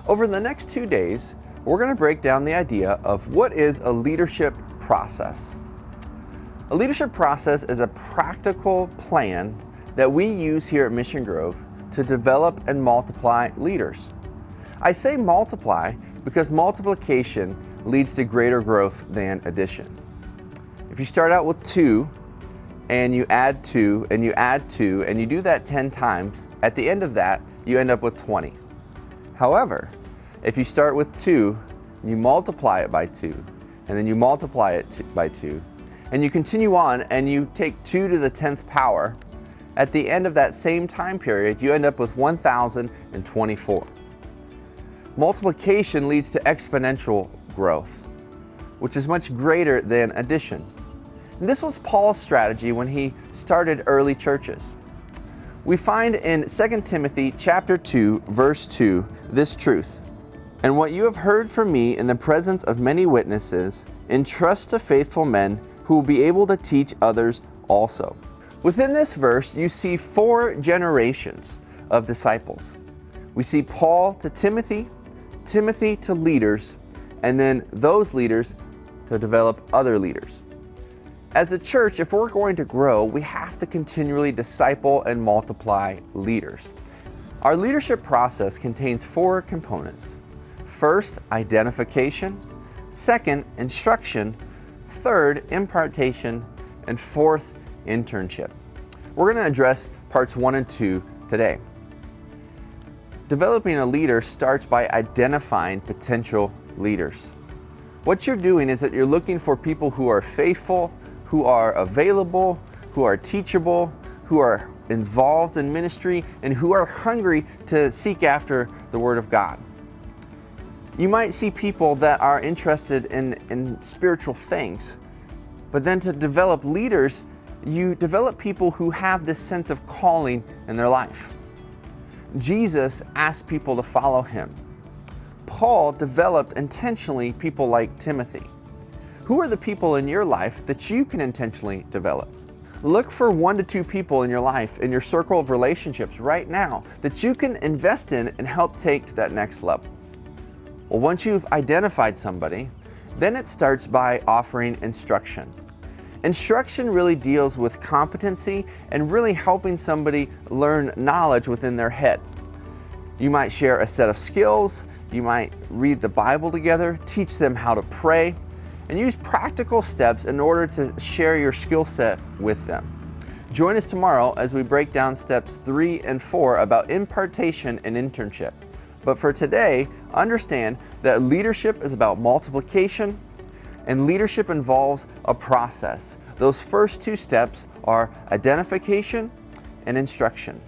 Over the next 2 days, we're going to break down the idea of what is a leadership process. A leadership process is a practical plan that we use here at Mission Grove to develop and multiply leaders. I say multiply because multiplication leads to greater growth than addition. If you start out with 2 and you add 2 and you add 2 and you do that 10 times, at the end of that, you end up with 20. However, if you start with 2, you multiply it by 2, and then you multiply it by 2, and you continue on and you take 2 to the 10th power, at the end of that same time period, you end up with 1,024. Multiplication leads to exponential growth, which is much greater than addition. And this was Paul's strategy when he started early churches. We find in 2 Timothy chapter 2, verse 2, this truth. And what you have heard from me in the presence of many witnesses, entrust to faithful men who will be able to teach others also. Within this verse, you see 4 generations of disciples. We see Paul to Timothy, Timothy to leaders, and then those leaders to develop other leaders. As a church, if we're going to grow, we have to continually disciple and multiply leaders. Our leadership process contains 4 components. First, identification. Second, instruction. Third, impartation. And fourth, internship. We're going to address parts 1 and 2 today. Developing a leader starts by identifying potential leaders. What you're doing is that you're looking for people who are faithful, who are available, who are teachable, who are involved in ministry, and who are hungry to seek after the Word of God. You might see people that are interested in spiritual things, but then to develop leaders, you develop people who have this sense of calling in their life. Jesus asked people to follow him. Paul developed intentionally people like Timothy. Who are the people in your life that you can intentionally develop? Look for 1 to 2 people in your life, in your circle of relationships right now, that you can invest in and help take to that next level. Well, once you've identified somebody, then it starts by offering instruction. Instruction really deals with competency and really helping somebody learn knowledge within their head. You might share a set of skills, you might read the Bible together, teach them how to pray, and use practical steps in order to share your skill set with them. Join us tomorrow as we break down steps 3 and 4 about impartation and internship. But for today, understand that leadership is about multiplication, and leadership involves a process. Those first 2 steps are identification and instruction.